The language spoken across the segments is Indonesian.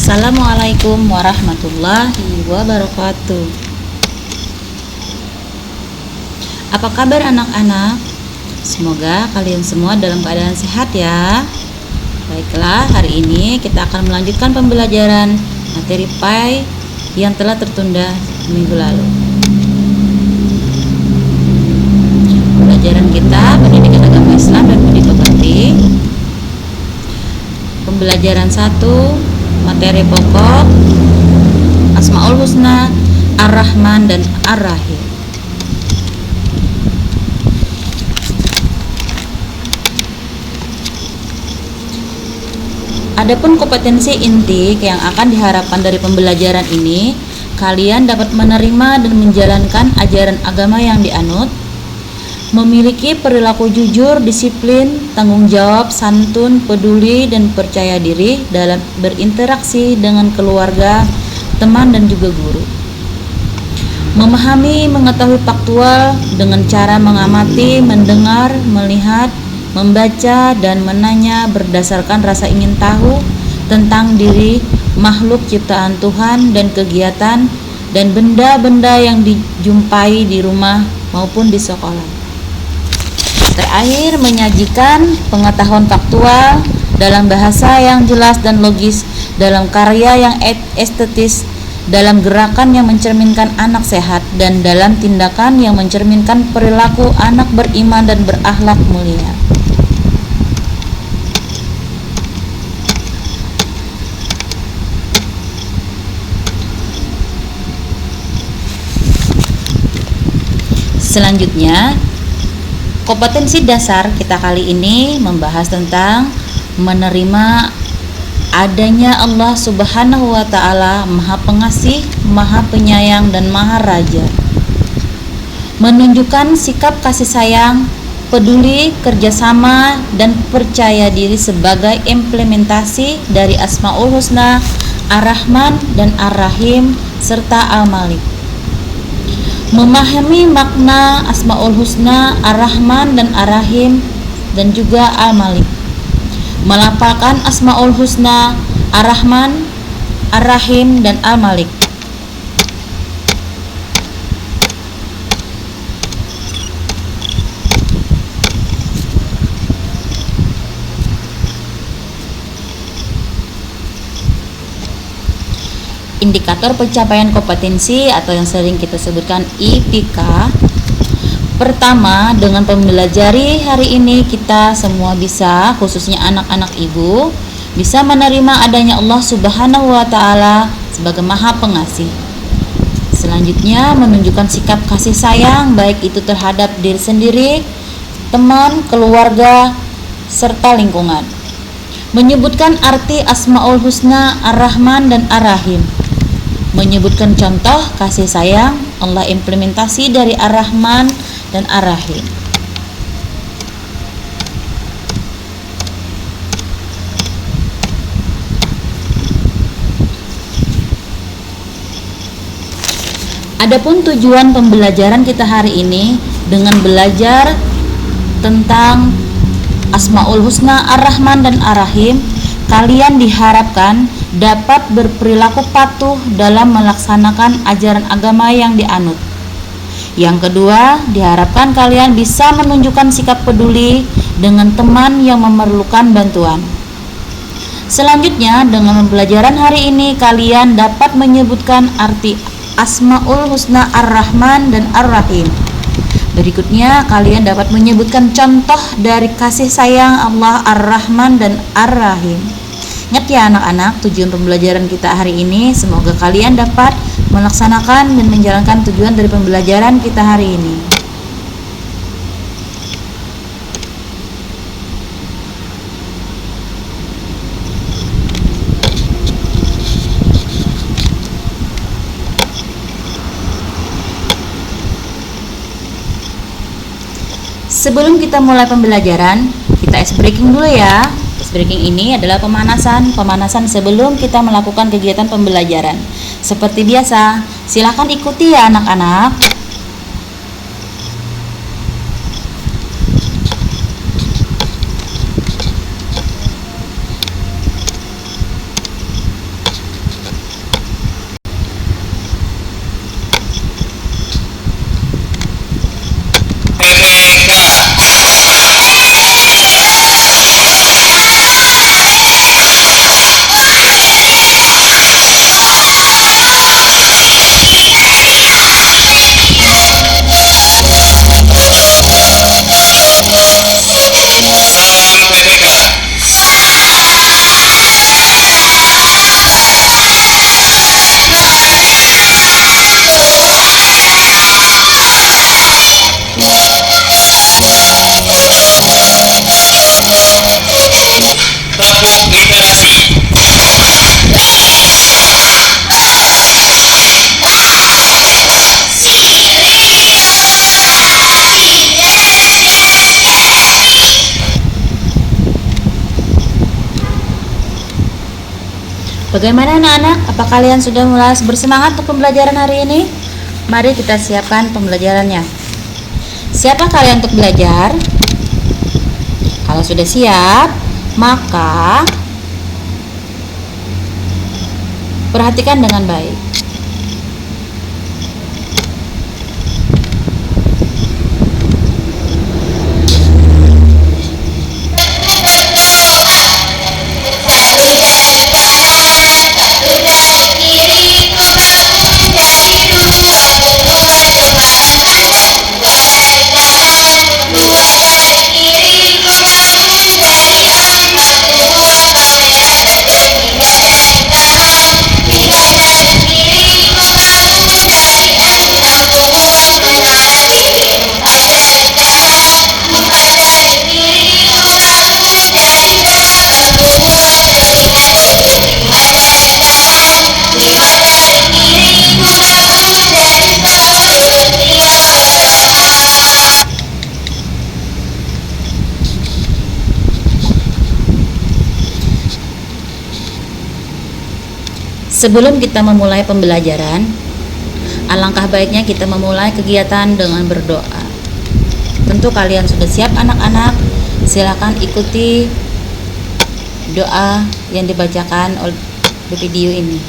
Assalamualaikum warahmatullahi wabarakatuh. Apa kabar anak-anak? Semoga kalian semua dalam keadaan sehat ya. Baiklah, hari ini kita akan melanjutkan pembelajaran materi PAI yang telah tertunda minggu lalu. Pembelajaran kita pendidikan agama Islam dan budi pekerti. Pembelajaran 1, materi pokok Asmaul Husna, Ar-Rahman dan Ar-Rahim. Adapun kompetensi inti yang akan diharapkan dari pembelajaran ini, kalian dapat menerima dan menjalankan ajaran agama yang dianut, memiliki perilaku jujur, disiplin, tanggung jawab, santun, peduli, dan percaya diri dalam berinteraksi dengan keluarga, teman, dan juga guru. Memahami, mengetahui faktual dengan cara mengamati, mendengar, melihat, membaca, dan menanya berdasarkan rasa ingin tahu tentang diri, makhluk ciptaan Tuhan, dan kegiatan dan benda-benda yang dijumpai di rumah maupun di sekolah. Terakhir, menyajikan pengetahuan faktual dalam bahasa yang jelas dan logis, dalam karya yang estetis, dalam gerakan yang mencerminkan anak sehat, dan dalam tindakan yang mencerminkan perilaku anak beriman dan berakhlak mulia. Selanjutnya, kompetensi dasar kita kali ini membahas tentang menerima adanya Allah Subhanahu wa Ta'ala, Maha Pengasih, Maha Penyayang, dan Maha Raja. Menunjukkan sikap kasih sayang, peduli, kerjasama, dan percaya diri sebagai implementasi dari Asmaul Husna, Ar-Rahman, dan Ar-Rahim, serta Al-Malik. Memahami makna Asmaul Husna, Ar-Rahman, dan Ar-Rahim, dan juga Al-Malik. Melafalkan Asmaul Husna, Ar-Rahman, Ar-Rahim, dan Al-Malik. Indikator pencapaian kompetensi atau yang sering kita sebutkan IPK. Pertama, dengan pembelajari hari ini kita semua bisa, khususnya anak-anak ibu, bisa menerima adanya Allah Subhanahu wa Ta'ala sebagai Maha Pengasih. Selanjutnya, menunjukkan sikap kasih sayang baik itu terhadap diri sendiri, teman, keluarga, serta lingkungan. Menyebutkan arti Asmaul Husna, Ar-Rahman, dan Ar-Rahim. Menyebutkan contoh kasih sayang Allah implementasi dari Ar-Rahman dan Ar-Rahim. Adapun tujuan pembelajaran kita hari ini dengan belajar tentang Asmaul Husna, Ar-Rahman, dan Ar-Rahim, kalian diharapkan dapat berperilaku patuh dalam melaksanakan ajaran agama yang dianut. Yang kedua, diharapkan kalian bisa menunjukkan sikap peduli dengan teman yang memerlukan bantuan. Selanjutnya, dengan pembelajaran hari ini kalian dapat menyebutkan arti Asmaul Husna, Ar-Rahman, dan Ar-Rahim. Berikutnya, kalian dapat menyebutkan contoh dari kasih sayang Allah Ar-Rahman dan Ar-Rahim. Ingat ya anak-anak, tujuan pembelajaran kita hari ini, semoga kalian dapat melaksanakan dan menjalankan tujuan dari pembelajaran kita hari ini. Sebelum kita mulai pembelajaran, kita ice breaking dulu ya. Ice breaking ini adalah pemanasan sebelum kita melakukan kegiatan pembelajaran. Seperti biasa, silakan ikuti ya anak-anak. Bagaimana anak-anak? Apa kalian sudah mulai bersemangat untuk pembelajaran hari ini? Mari kita siapkan pembelajarannya. Siapkah kalian untuk belajar? Kalau sudah siap, maka perhatikan dengan baik. Sebelum kita memulai pembelajaran, alangkah baiknya kita memulai kegiatan dengan berdoa. Tentu kalian sudah siap anak-anak, silakan ikuti doa yang dibacakan oleh video ini.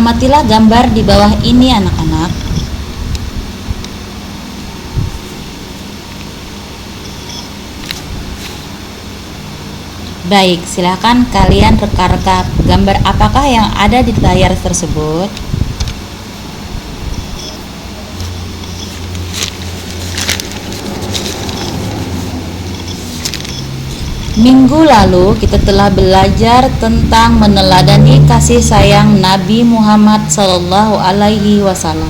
Amatilah gambar di bawah ini anak-anak. Baik, silakan kalian reka-reka gambar apakah yang ada di layar tersebut. Minggu lalu kita telah belajar tentang meneladani kasih sayang Nabi Muhammad Sallallahu Alaihi Wasallam.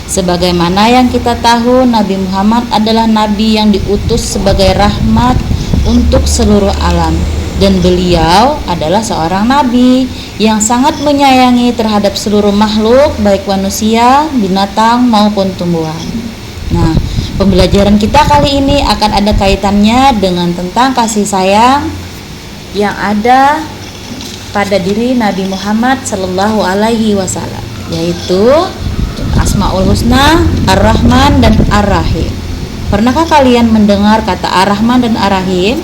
Sebagaimana yang kita tahu, Nabi Muhammad adalah Nabi yang diutus sebagai rahmat untuk seluruh alam, dan beliau adalah seorang Nabi yang sangat menyayangi terhadap seluruh makhluk, baik manusia, binatang maupun tumbuhan. Nah, pembelajaran kita kali ini akan ada kaitannya dengan tentang kasih sayang yang ada pada diri Nabi Muhammad Sallallahu Alaihi Wasallam, yaitu Asmaul Husna, Ar-Rahman dan Ar-Rahim. Pernahkah kalian mendengar kata Ar-Rahman dan Ar-Rahim?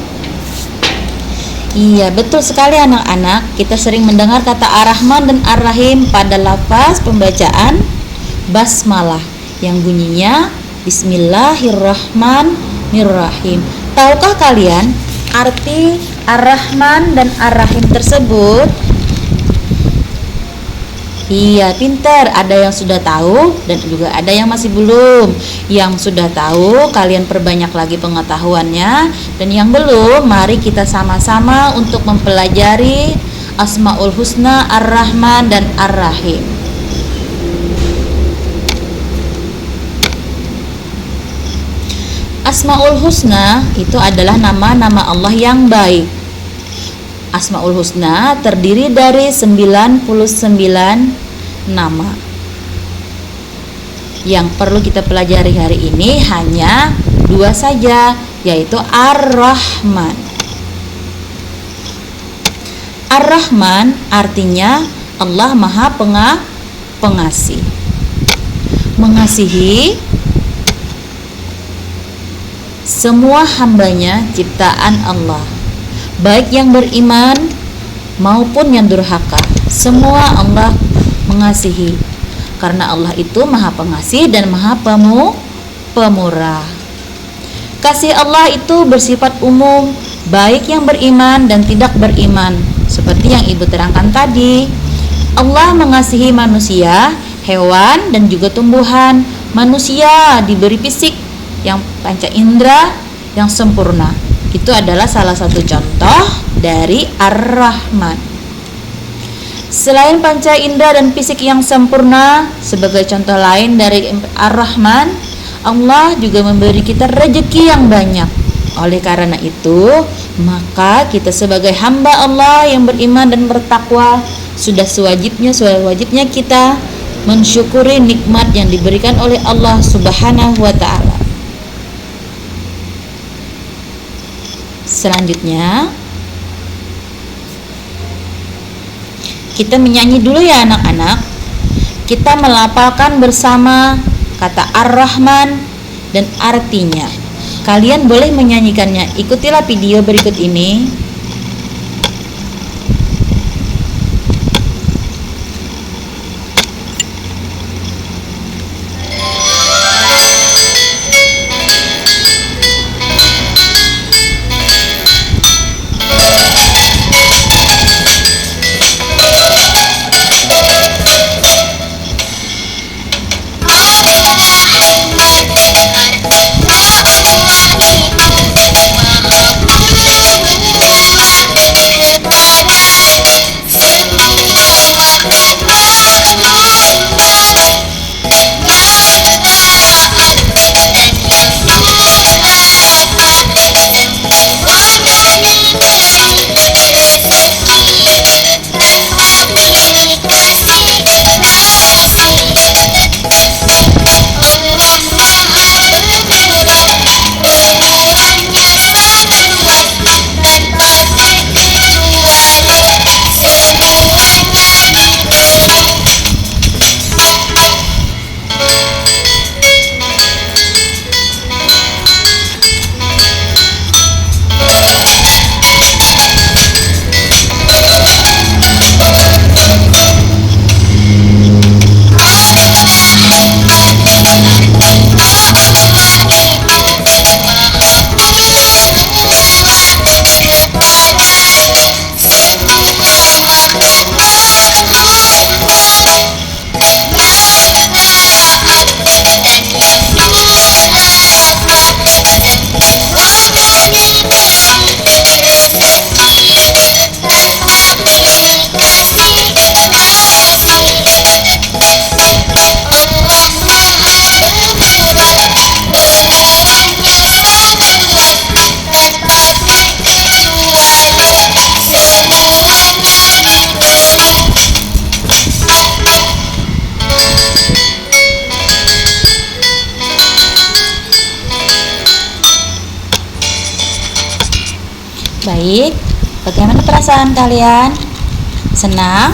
Iya, betul sekali anak-anak. Kita sering mendengar kata Ar-Rahman dan Ar-Rahim pada lafaz pembacaan basmalah yang bunyinya Bismillahirrahmanirrahim. Tahukah kalian arti Ar-Rahman dan Ar-Rahim tersebut? Iya, pintar. Ada yang sudah tahu dan juga ada yang masih belum. Yang sudah tahu, kalian perbanyak lagi pengetahuannya. Dan yang belum, mari kita sama-sama untuk mempelajari Asmaul Husna, Ar-Rahman dan Ar-Rahim. Asmaul Husna itu adalah nama-nama Allah yang baik. Asmaul Husna terdiri dari 99 nama. Yang perlu kita pelajari hari ini hanya 2 saja, yaitu Ar-Rahman. Ar-Rahman artinya Allah Maha Pengasih. Mengasihi semua hambanya ciptaan Allah, baik yang beriman maupun yang durhaka. Semua Allah mengasihi, karena Allah itu Maha Pengasih dan Maha Pemurah. Kasih Allah itu bersifat umum, baik yang beriman dan tidak beriman. Seperti yang Ibu terangkan tadi, Allah mengasihi manusia, hewan, dan juga tumbuhan. Manusia diberi fisik yang panca indera yang sempurna. Itu adalah salah satu contoh dari Ar-Rahman. Selain panca indera dan fisik yang sempurna, sebagai contoh lain dari Ar-Rahman, Allah juga memberi kita rezeki yang banyak. Oleh karena itu, maka kita sebagai hamba Allah yang beriman dan bertakwa sudah sewajibnya kita mensyukuri nikmat yang diberikan oleh Allah Subhanahu wa taala. Selanjutnya, kita menyanyi dulu ya anak-anak. Kita melafalkan bersama kata Ar-Rahman dan artinya. Kalian boleh menyanyikannya. Ikutilah video berikut ini. Baik, bagaimana perasaan kalian? Senang?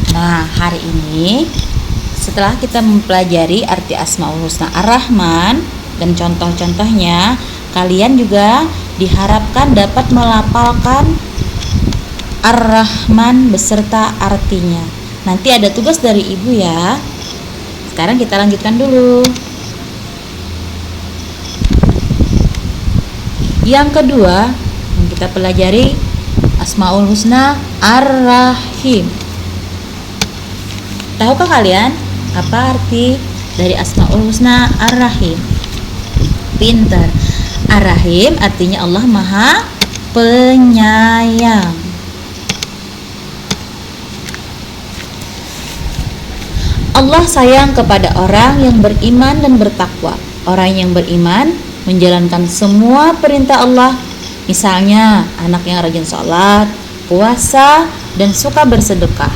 Nah, hari ini setelah kita mempelajari arti Asmaul Husna Ar-Rahman dan contoh-contohnya, kalian juga diharapkan dapat melafalkan Ar-Rahman beserta artinya. Nanti ada tugas dari Ibu ya. Sekarang kita lanjutkan dulu. Yang kedua, yang kita pelajari Asmaul Husna Ar-Rahim. Tahukah kalian apa arti dari Asmaul Husna Ar-Rahim? Pintar. Ar-Rahim artinya Allah Maha Penyayang. Allah sayang kepada orang yang beriman dan bertakwa. Orang yang beriman menjalankan semua perintah Allah. Misalnya anak yang rajin sholat, puasa, dan suka bersedekah.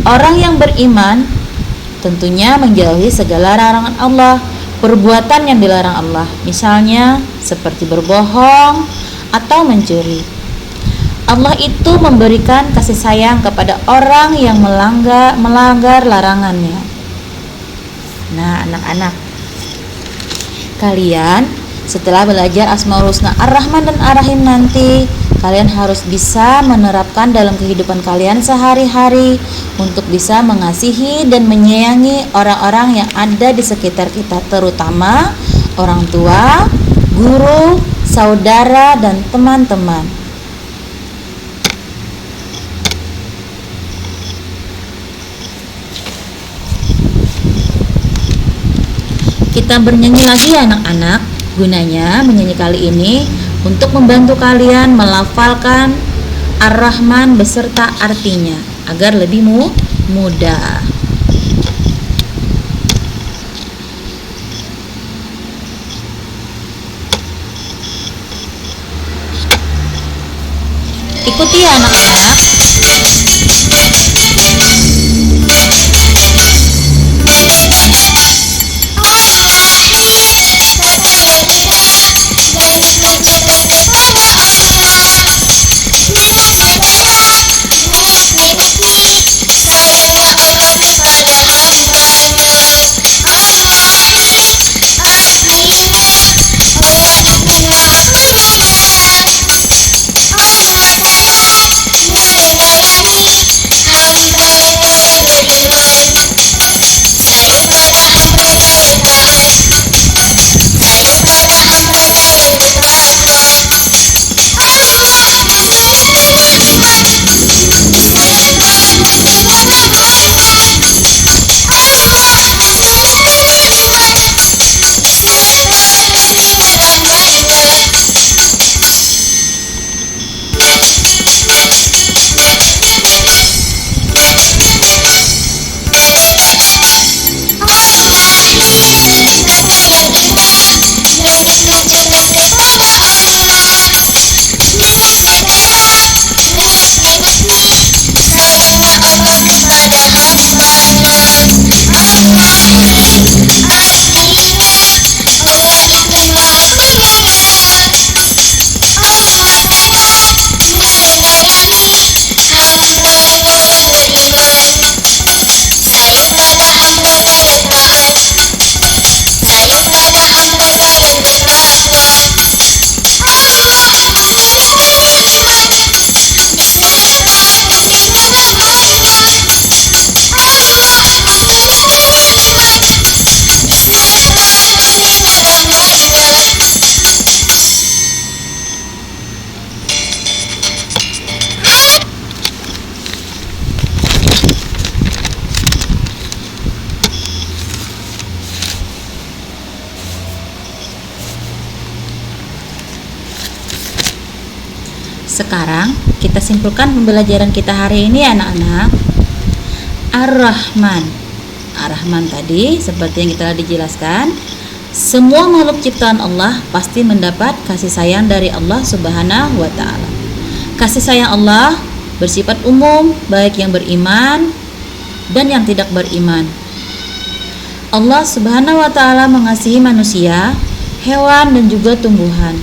Orang yang beriman tentunya menjauhi segala larangan Allah, perbuatan yang dilarang Allah, misalnya seperti berbohong atau mencuri. Allah itu memberikan kasih sayang kepada orang yang melanggar larangannya. Nah, anak-anak, kalian setelah belajar Asmaul Husna Ar-Rahman dan Ar-Rahim nanti, kalian harus bisa menerapkan dalam kehidupan kalian sehari-hari untuk bisa mengasihi dan menyayangi orang-orang yang ada di sekitar kita, terutama orang tua, guru, saudara, dan teman-teman. Kita bernyanyi lagi ya anak-anak. Gunanya menyanyi kali ini untuk membantu kalian melafalkan Ar-Rahman beserta artinya agar lebih mudah. Ikuti ya anak-anak. Sekarang kita simpulkan pembelajaran kita hari ini anak-anak. Ar-Rahman. Ar-Rahman tadi seperti yang kita telah dijelaskan, semua makhluk ciptaan Allah pasti mendapat kasih sayang dari Allah Subhanahu wa taala. Kasih sayang Allah bersifat umum, baik yang beriman dan yang tidak beriman. Allah Subhanahu wa taala mengasihi manusia, hewan, dan juga tumbuhan.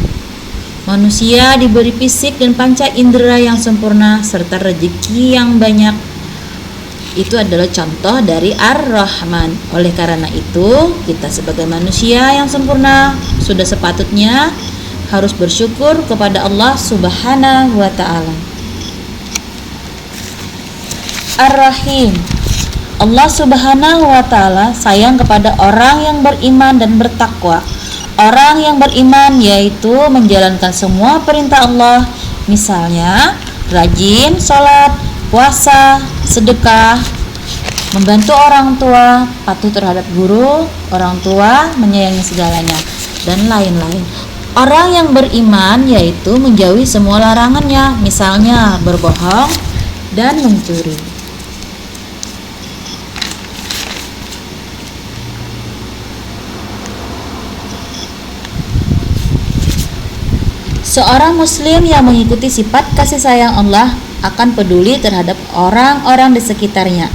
Manusia diberi fisik dan panca indera yang sempurna serta rezeki yang banyak. Itu adalah contoh dari Ar-Rahman. Oleh karena itu, kita sebagai manusia yang sempurna sudah sepatutnya harus bersyukur kepada Allah Subhanahu wa taala. Ar-Rahim. Allah Subhanahu wa taala sayang kepada orang yang beriman dan bertakwa. Orang yang beriman yaitu menjalankan semua perintah Allah, misalnya rajin sholat, puasa, sedekah, membantu orang tua, patuh terhadap guru, orang tua, menyayangi segalanya, dan lain-lain. Orang yang beriman yaitu menjauhi semua larangannya, misalnya berbohong dan mencuri. Seorang muslim yang mengikuti sifat kasih sayang Allah akan peduli terhadap orang-orang di sekitarnya.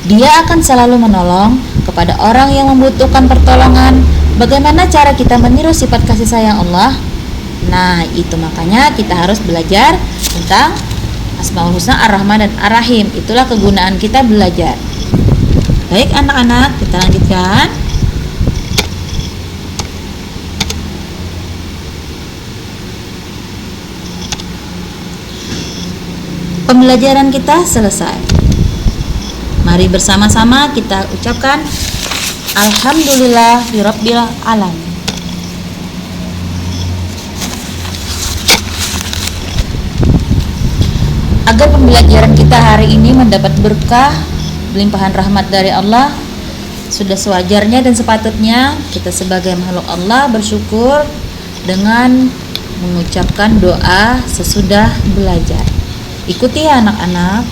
Dia akan selalu menolong kepada orang yang membutuhkan pertolongan. Bagaimana cara kita meniru sifat kasih sayang Allah? Nah, itu makanya kita harus belajar tentang Asmaul Husna Ar-Rahman dan Ar-Rahim. Itulah kegunaan kita belajar. Baik anak-anak, kita lanjutkan. Pembelajaran kita selesai. Mari bersama-sama kita ucapkan Alhamdulillahirabbil alamin. Agar pembelajaran kita hari ini mendapat berkah, limpahan rahmat dari Allah, sudah sewajarnya dan sepatutnya kita sebagai makhluk Allah bersyukur dengan mengucapkan doa sesudah belajar. Ikuti ya anak-anak.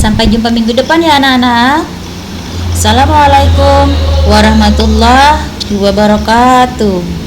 Sampai jumpa minggu depan ya anak-anak. Assalamualaikum warahmatullahi wabarakatuh.